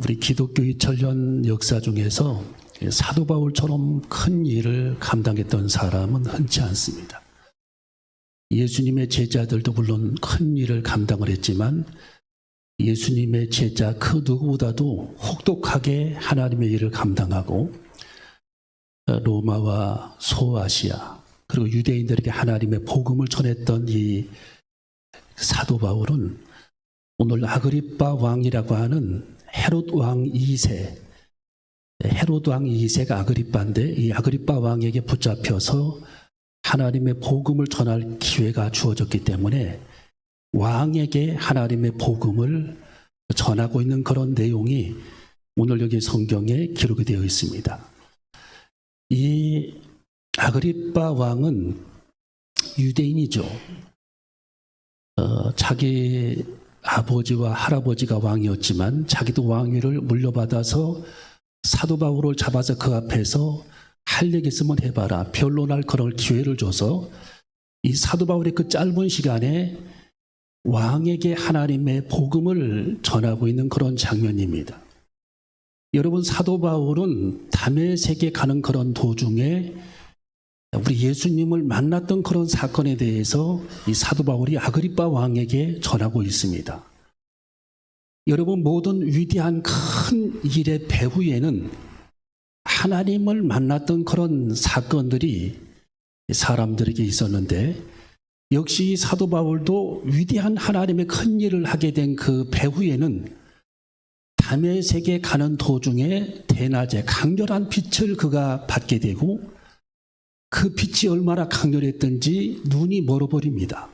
우리 기독교 2000년 역사 중에서 사도 바울처럼 큰 일을 감당했던 사람은 흔치 않습니다. 예수님의 제자들도 물론 큰 일을 감당을 했지만 예수님의 제자 그 누구보다도 혹독하게 하나님의 일을 감당하고 로마와 소아시아 그리고 유대인들에게 하나님의 복음을 전했던 이 사도 바울은 오늘 아그리빠 왕이라고 하는 헤롯 왕 2세, 헤롯 왕 2세가 아그리빠인데 이 아그리빠 왕에게 붙잡혀서 하나님의 복음을 전할 기회가 주어졌기 때문에 왕에게 하나님의 복음을 전하고 있는 그런 내용이 오늘 여기 성경에 기록이 되어 있습니다. 이 아그리빠 왕은 유대인이죠. 자기 아버지와 할아버지가 왕이었지만 자기도 왕위를 물려받아서 사도 바울을 잡아서 그 앞에서 할 얘기 있으면 해봐라, 변론할 그런 기회를 줘서 이 사도 바울의 그 짧은 시간에 왕에게 하나님의 복음을 전하고 있는 그런 장면입니다. 여러분, 사도 바울은 다메섹에 가는 그런 도중에 우리 예수님을 만났던 그런 사건에 대해서 이 사도 바울이 아그리빠 왕에게 전하고 있습니다. 여러분, 모든 위대한 큰 일의 배후에는 하나님을 만났던 그런 사건들이 사람들에게 있었는데 역시 사도 바울도 위대한 하나님의 큰 일을 하게 된 그 배후에는 다메섹에 가는 도중에 대낮에 강렬한 빛을 그가 받게 되고 그 빛이 얼마나 강렬했던지 눈이 멀어버립니다.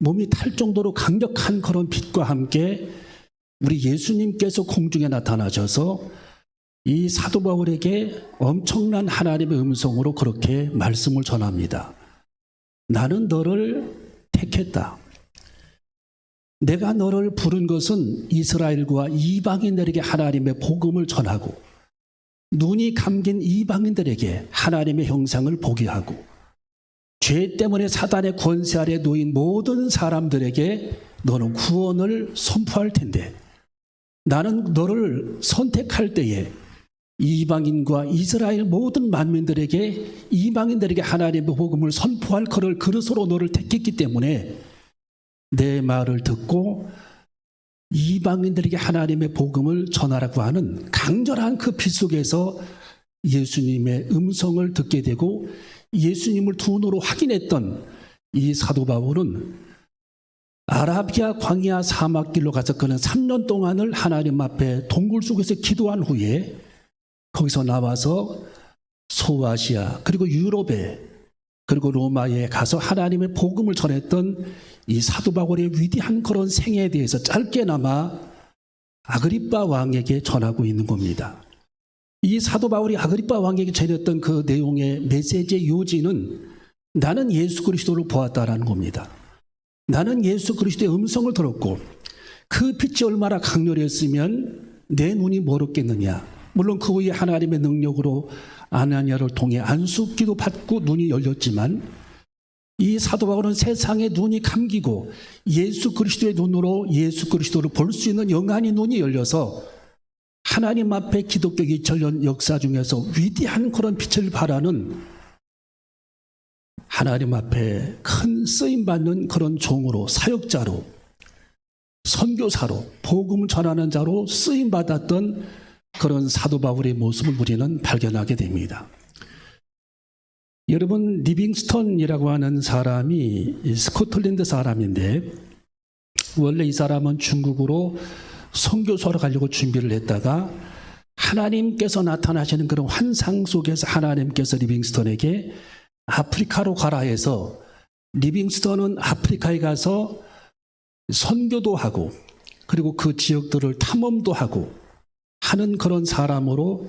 몸이 탈 정도로 강력한 그런 빛과 함께 우리 예수님께서 공중에 나타나셔서 이 사도 바울에게 엄청난 하나님의 음성으로 그렇게 말씀을 전합니다. 나는 너를 택했다. 내가 너를 부른 것은 이스라엘과 이방인들에게 하나님의 복음을 전하고 눈이 감긴 이방인들에게 하나님의 형상을 보게 하고 죄 때문에 사단의 권세 아래 놓인 모든 사람들에게 너는 구원을 선포할 텐데 나는 너를 선택할 때에 이방인과 이스라엘 모든 만민들에게 이방인들에게 하나님의 복음을 선포할 그릇으로 너를 택했기 때문에 내 말을 듣고 이방인들에게 하나님의 복음을 전하라고 하는 강렬한 그 빛 속에서 예수님의 음성을 듣게 되고 예수님을 두 눈으로 확인했던 이 사도 바울은 아라비아 광야 사막길로 가서 그는 3년 동안을 하나님 앞에 동굴 속에서 기도한 후에 거기서 나와서 소아시아 그리고 유럽에 그리고 로마에 가서 하나님의 복음을 전했던 이 사도 바울의 위대한 그런 생애에 대해서 짧게나마 아그리빠 왕에게 전하고 있는 겁니다. 이 사도 바울이 아그리빠 왕에게 전했던 그 내용의 메시지의 요지는 나는 예수 그리스도를 보았다라는 겁니다. 나는 예수 그리스도의 음성을 들었고 그 빛이 얼마나 강렬했으면 내 눈이 멀었겠느냐. 물론 그 후에 하나님의 능력으로 아나니아를 통해 안수기도 받고 눈이 열렸지만 이 사도 바울은 세상의 눈이 감기고 예수 그리스도의 눈으로 예수 그리스도를 볼 수 있는 영안의 눈이 열려서 하나님 앞에 기독교 2000년 역사 중에서 위대한 그런 빛을 발하는 하나님 앞에 큰 쓰임받는 그런 종으로 사역자로 선교사로 복음을 전하는 자로 쓰임받았던 그런 사도 바울의 모습을 우리는 발견하게 됩니다. 여러분, 리빙스턴이라고 하는 사람이 스코틀랜드 사람인데 원래 이 사람은 중국으로 선교사로 가려고 준비를 했다가 하나님께서 나타나시는 그런 환상 속에서 하나님께서 리빙스턴에게 아프리카로 가라 해서 리빙스턴은 아프리카에 가서 선교도 하고 그리고 그 지역들을 탐험도 하고 하는 그런 사람으로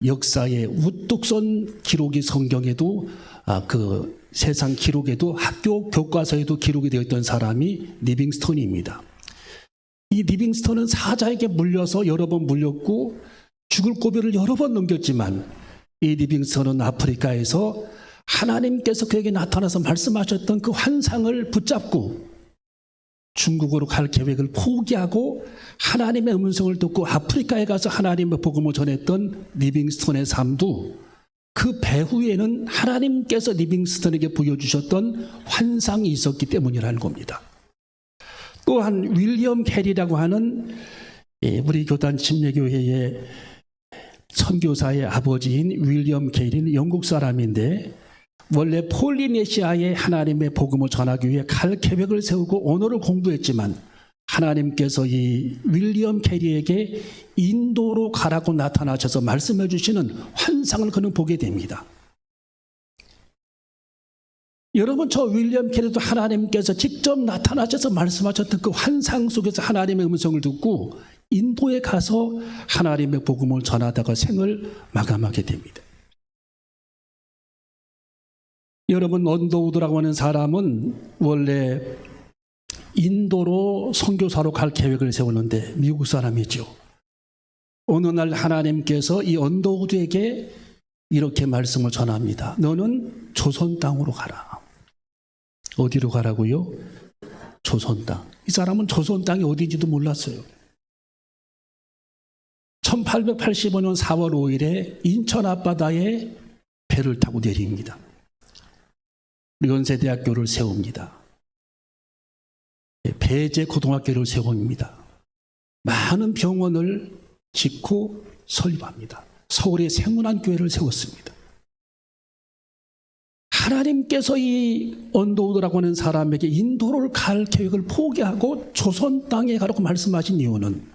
역사에 우뚝 선 기록이 성경에도 그 세상 기록에도 학교 교과서에도 기록이 되어 있던 사람이 리빙스턴입니다. 이 리빙스턴은 사자에게 물려서 여러 번 물렸고 죽을 고비를 여러 번 넘겼지만 이 리빙스턴은 아프리카에서 하나님께서 그에게 나타나서 말씀하셨던 그 환상을 붙잡고 중국으로 갈 계획을 포기하고 하나님의 음성을 듣고 아프리카에 가서 하나님의 복음을 전했던 리빙스턴의 삶도 그 배후에는 하나님께서 리빙스턴에게 보여주셨던 환상이 있었기 때문이라는 겁니다. 또한 윌리엄 캐리라고 하는 우리 교단 침례교회의 선교사의 아버지인 윌리엄 캐리는 영국 사람인데 원래 폴리네시아에 하나님의 복음을 전하기 위해 갈 계획을 세우고 언어를 공부했지만 하나님께서 이 윌리엄 캐리에게 인도로 가라고 나타나셔서 말씀해 주시는 환상을 그는 보게 됩니다. 여러분, 저 윌리엄 캐리도 하나님께서 직접 나타나셔서 말씀하셨던 그 환상 속에서 하나님의 음성을 듣고 인도에 가서 하나님의 복음을 전하다가 생을 마감하게 됩니다. 여러분, 언더우드라고 하는 사람은 원래 인도로 선교사로 갈 계획을 세웠는데 미국 사람이죠. 어느 날 하나님께서 이 언더우드에게 이렇게 말씀을 전합니다. 너는 조선 땅으로 가라. 어디로 가라고요? 조선 땅. 이 사람은 조선 땅이 어디인지도 몰랐어요. 1885년 4월 5일에 인천 앞바다에 배를 타고 내립니다. 연세대학교를 세웁니다. 배제 고등학교를 세웁니다. 많은 병원을 짓고 설립합니다. 서울에 생문안교회를 세웠습니다. 하나님께서 이 언더우드라고 하는 사람에게 인도를 갈 계획을 포기하고 조선 땅에 가라고 말씀하신 이유는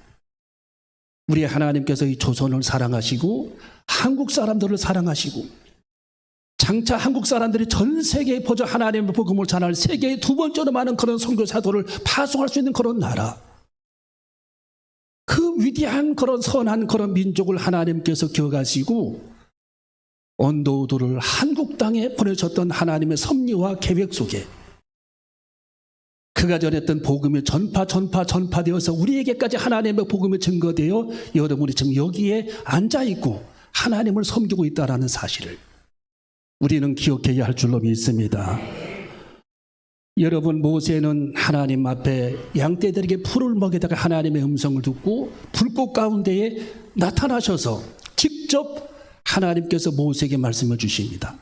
우리 하나님께서 이 조선을 사랑하시고 한국 사람들을 사랑하시고 장차 한국 사람들이 전 세계에 퍼져 하나님의 복음을 전할 세계에 두 번째로 많은 그런 선교사도를 파송할 수 있는 그런 나라, 그 위대한 그런 선한 그런 민족을 하나님께서 기억하시고 언더우드를 한국 땅에 보내셨던 하나님의 섭리와 계획 속에 그가 전했던 복음이 전파되어서 우리에게까지 하나님의 복음이 증거되어 여러분이 지금 여기에 앉아있고 하나님을 섬기고 있다는 사실을 우리는 기억해야 할 줄로 믿습니다. 여러분, 모세는 하나님 앞에 양떼들에게 풀을 먹이다가 하나님의 음성을 듣고 불꽃 가운데에 나타나셔서 직접 하나님께서 모세에게 말씀해 주십니다.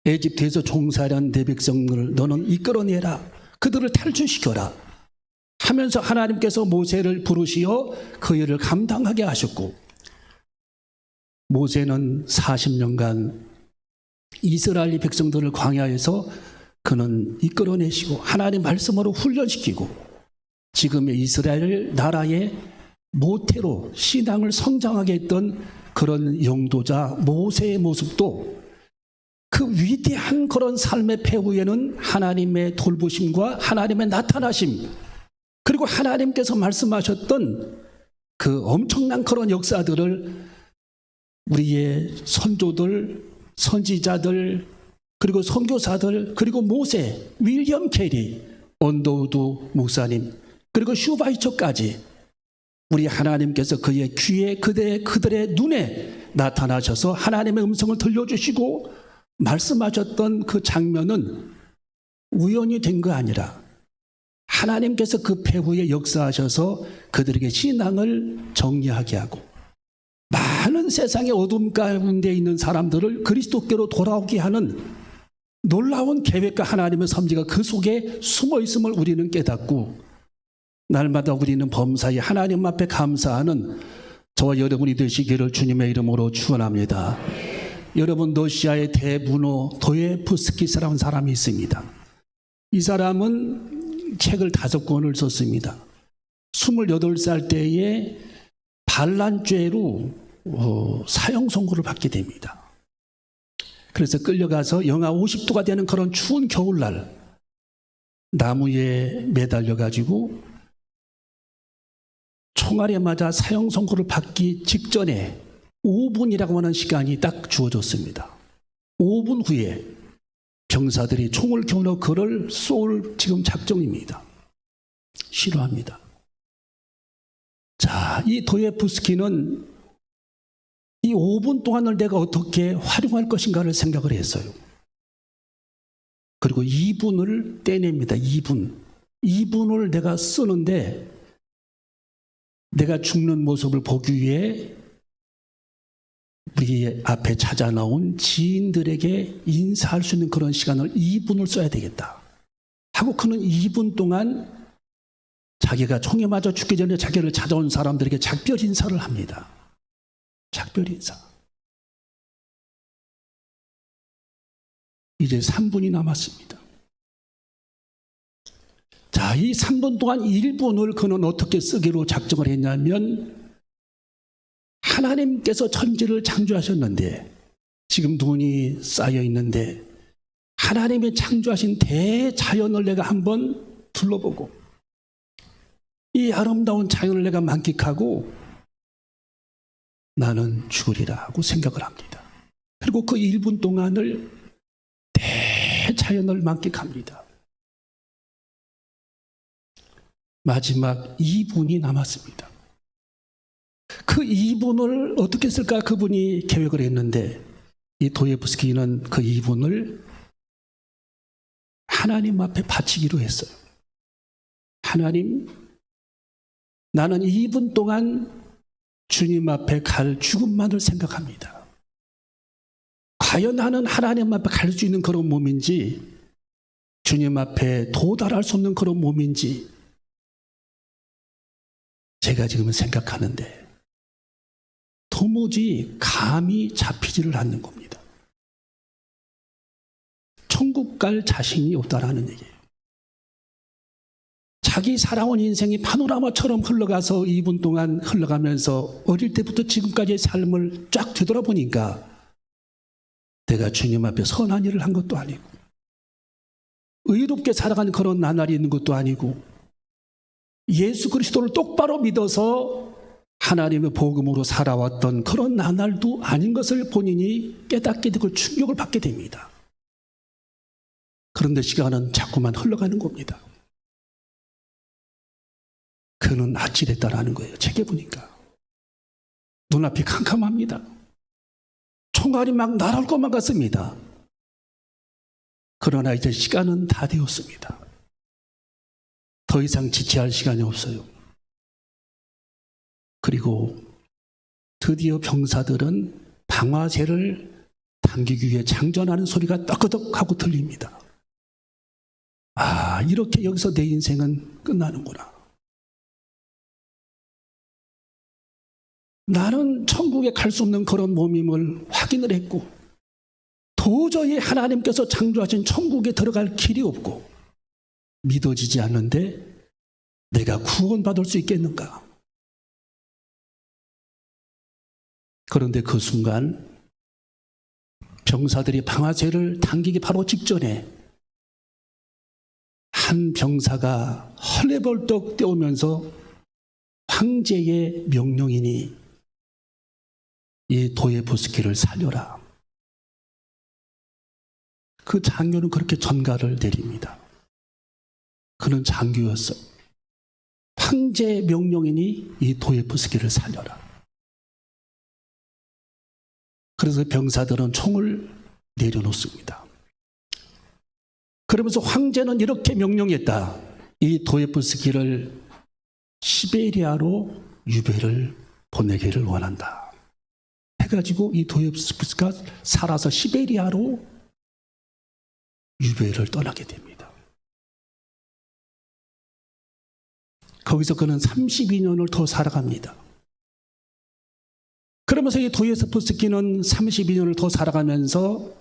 에집트에서 종살이한 내 백성을 너는 이끌어내라. 그들을 탈출시켜라. 하면서 하나님께서 모세를 부르시어 그 일을 감당하게 하셨고 모세는 40년간 이스라엘 백성들을 광야에서 그는 이끌어내시고 하나님 말씀으로 훈련시키고 지금의 이스라엘 나라의 모태로 신앙을 성장하게 했던 그런 영도자 모세의 모습도 그 위대한 그런 삶의 배후에는 하나님의 돌보심과 하나님의 나타나심 그리고 하나님께서 말씀하셨던 그 엄청난 그런 역사들을 우리의 선조들, 선지자들, 그리고 선교사들, 그리고 모세, 윌리엄 캐리, 언더우드 목사님, 그리고 슈바이처까지 우리 하나님께서 그의 귀에 그들의 눈에 나타나셔서 하나님의 음성을 들려주시고 말씀하셨던 그 장면은 우연이 된 거 아니라 하나님께서 그 배후에 역사하셔서 그들에게 신앙을 정리하게 하고 많은 세상의 어둠 가운데 있는 사람들을 그리스도께로 돌아오게 하는 놀라운 계획과 하나님의 섭리가 그 속에 숨어 있음을 우리는 깨닫고 날마다 우리는 범사에 하나님 앞에 감사하는 저와 여러분이 되시기를 주님의 이름으로 축원합니다. 여러분, 러시아의 대문호 도예프스키스라는 사람이 있습니다. 이 사람은 책을 5권을 썼습니다. 28살 때에 반란죄로 사형 선고를 받게 됩니다. 그래서 끌려가서 영하 50도가 되는 그런 추운 겨울날 나무에 매달려 가지고 총알에 맞아 사형 선고를 받기 직전에 5분이라고 하는 시간이 딱 주어졌습니다. 5분 후에 병사들이 총을 겨누어 그를 쏠 지금 작정입니다. 싫어합니다. 자, 이 도예프스키는 이 5분 동안을 내가 어떻게 활용할 것인가를 생각을 했어요. 그리고 2분을 떼냅니다. 2분. 이분을 내가 쓰는데 내가 죽는 모습을 보기 위해 우리 앞에 찾아 나온 지인들에게 인사할 수 있는 그런 시간을 2분을 써야 되겠다 하고 그는 2분 동안 자기가 총에 맞아 죽기 전에 자기를 찾아온 사람들에게 작별 인사를 합니다. 작별 인사. 이제 3분이 남았습니다. 자, 이 3분 동안 1분을 그는 어떻게 쓰기로 작정을 했냐면 하나님께서 천지를 창조하셨는데 지금 눈이 쌓여 있는데 하나님이 창조하신 대자연을 내가 한번 둘러보고 이 아름다운 자연을 내가 만끽하고 나는 죽으리라 하고 생각을 합니다. 그리고 그 1분 동안을 대자연을 만끽합니다. 마지막 2분이 남았습니다. 그 2분을 어떻게 쓸까 그분이 계획을 했는데 이 도예프스키는 그 2분을 하나님 앞에 바치기로 했어요. 하나님, 나는 2분 동안 주님 앞에 갈 죽음만을 생각합니다. 과연 나는 하나님 앞에 갈 수 있는 그런 몸인지 주님 앞에 도달할 수 없는 그런 몸인지 제가 지금 생각하는데 도무지 감이 잡히지를 않는 겁니다. 천국 갈 자신이 없다라는 얘기예요. 자기 살아온 인생이 파노라마처럼 흘러가서 2분 동안 흘러가면서 어릴 때부터 지금까지의 삶을 쫙 되돌아보니까 내가 주님 앞에 선한 일을 한 것도 아니고 의롭게 살아가는 그런 나날이 있는 것도 아니고 예수 그리스도를 똑바로 믿어서 하나님의 복음으로 살아왔던 그런 나날도 아닌 것을 본인이 깨닫게 되고 충격을 받게 됩니다. 그런데 시간은 자꾸만 흘러가는 겁니다. 그는 아찔했다라는 거예요. 책에 보니까. 눈앞이 캄캄합니다. 총알이 막 날아올 것만 같습니다. 그러나 이제 시간은 다 되었습니다. 더 이상 지체할 시간이 없어요. 그리고 드디어 병사들은 방아쇠를 당기기 위해 장전하는 소리가 떠끄덕하고 들립니다. 아, 이렇게 여기서 내 인생은 끝나는구나. 나는 천국에 갈 수 없는 그런 몸임을 확인을 했고 도저히 하나님께서 창조하신 천국에 들어갈 길이 없고 믿어지지 않는데 내가 구원받을 수 있겠는가? 그런데 그 순간 병사들이 방아쇠를 당기기 바로 직전에 한 병사가 헐레벌떡 뛰어오면서 황제의 명령이니 이 도예프스키를 살려라. 그 장교는 그렇게 전가를 내립니다. 그는 장교였어요. 황제의 명령이니 이 도예프스키를 살려라. 그래서 병사들은 총을 내려놓습니다. 그러면서 황제는 이렇게 명령했다. 이 도예프스키를 시베리아로 유배를 보내기를 원한다. 해가지고 이 도예프스키가 살아서 시베리아로 유배를 떠나게 됩니다. 거기서 그는 32년을 더 살아갑니다. 그러면서 이 도예프스키는 32년을 더 살아가면서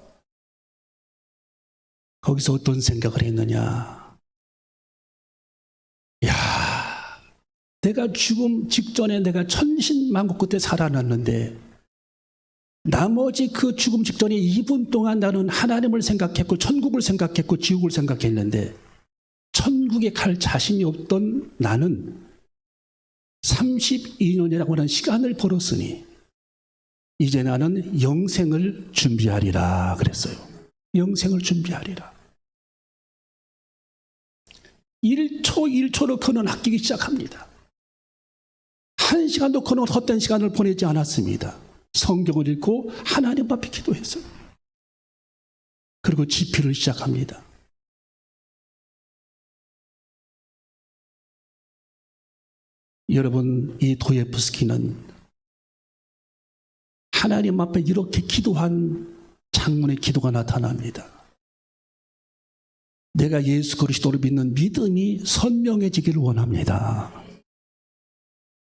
거기서 어떤 생각을 했느냐. 야, 내가 죽음 직전에 내가 천신만고 끝에 살아났는데 나머지 그 죽음 직전에 2분 동안 나는 하나님을 생각했고 천국을 생각했고 지옥을 생각했는데 천국에 갈 자신이 없던 나는 32년이라고 하는 시간을 벌었으니 이제 나는 영생을 준비하리라 그랬어요. 영생을 준비하리라. 1초 1초로 그는 아끼기 시작합니다. 1시간도 그는 헛된 시간을 보내지 않았습니다. 성경을 읽고 하나님 앞에 기도했어요. 그리고 집필을 시작합니다. 여러분, 이 도예프스키는 하나님 앞에 이렇게 기도한 장문의 기도가 나타납니다. 내가 예수 그리스도를 믿는 믿음이 선명해지기를 원합니다.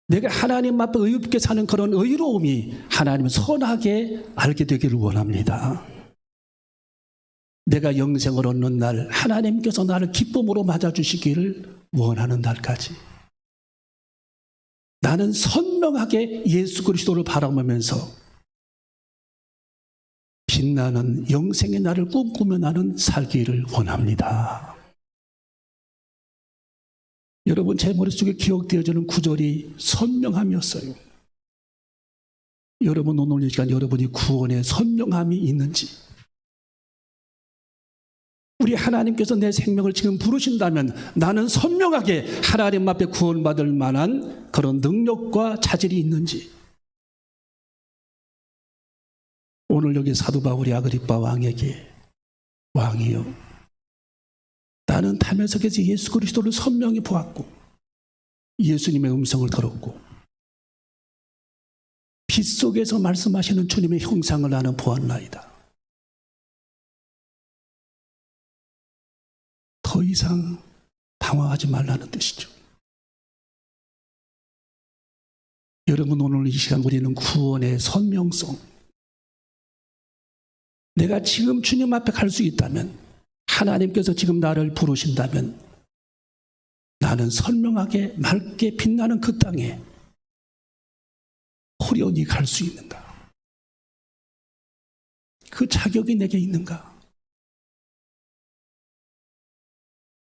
내가 하나님 앞에 의롭게 사는 그런 의로움이 하나님을 선하게 알게 되기를 원합니다. 내가 영생을 얻는 날 하나님께서 나를 기쁨으로 맞아주시기를 원하는 날까지 나는 선명하게 예수 그리스도를 바라보면서 빛나는 영생의 날을 꿈꾸며 나는 살기를 원합니다. 여러분, 제 머릿속에 기억되어지는 구절이 선명함이었어요. 여러분, 오늘 이 시간 여러분이 구원의 선명함이 있는지, 우리 하나님께서 내 생명을 지금 부르신다면 나는 선명하게 하나님 앞에 구원받을 만한 그런 능력과 자질이 있는지, 오늘 여기 사도 바울이 아그리빠 왕에게 왕이여, 나는 다메섹에서 예수 그리스도를 선명히 보았고 예수님의 음성을 들었고 빛 속에서 말씀하시는 주님의 형상을 나는 보았나이다. 더 이상 당황하지 말라는 뜻이죠. 여러분, 오늘 이 시간 우리는 구원의 선명성, 내가 지금 주님 앞에 갈 수 있다면, 하나님께서 지금 나를 부르신다면 나는 선명하게 맑게 빛나는 그 땅에 호련히 갈 수 있는가? 그 자격이 내게 있는가?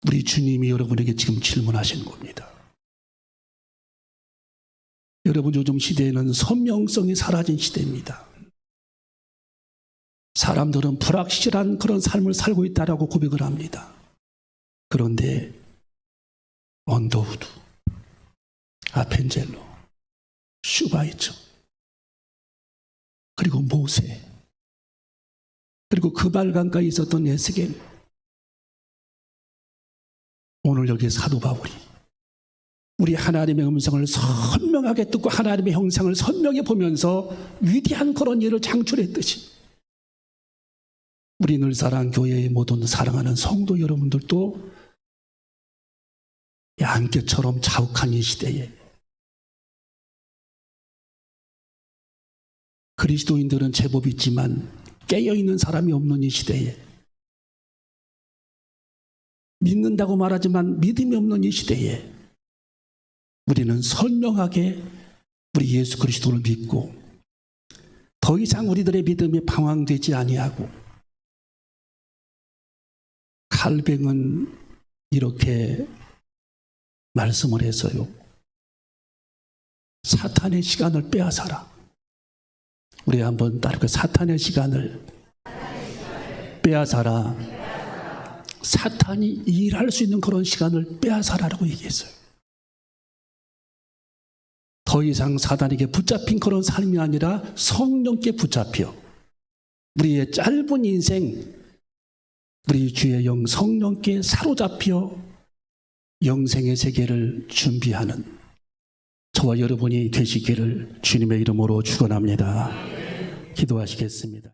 우리 주님이 여러분에게 지금 질문하시는 겁니다. 여러분, 요즘 시대에는 선명성이 사라진 시대입니다. 사람들은 불확실한 그런 삶을 살고 있다라고 고백을 합니다. 그런데 언더우드, 아펜젤로, 슈바이처, 그리고 모세, 그리고 그발강가에 있었던 에스겔, 오늘 여기 사도 바울이 우리 하나님의 음성을 선명하게 듣고 하나님의 형상을 선명히 보면서 위대한 그런 일을 창출했듯이, 우리 늘사랑교회의 모든 사랑하는 성도 여러분들도 안개처럼 자욱한 이 시대에 그리스도인들은 제법 있지만 깨어있는 사람이 없는 이 시대에, 믿는다고 말하지만 믿음이 없는 이 시대에 우리는 선명하게 우리 예수 그리스도를 믿고 더 이상 우리들의 믿음이 방황되지 아니하고, 칼뱅은 이렇게 말씀을 해서요, 사탄의 시간을 빼앗아라. 우리 한번 따르게, 사탄의 시간을 빼앗아라. 사탄이 일할 수 있는 그런 시간을 빼앗아라라고 얘기했어요. 더 이상 사단에게 붙잡힌 그런 삶이 아니라 성령께 붙잡혀 우리의 짧은 인생, 우리 주의 영 성령께 사로잡혀 영생의 세계를 준비하는 저와 여러분이 되시기를 주님의 이름으로 축원합니다. 기도하시겠습니다.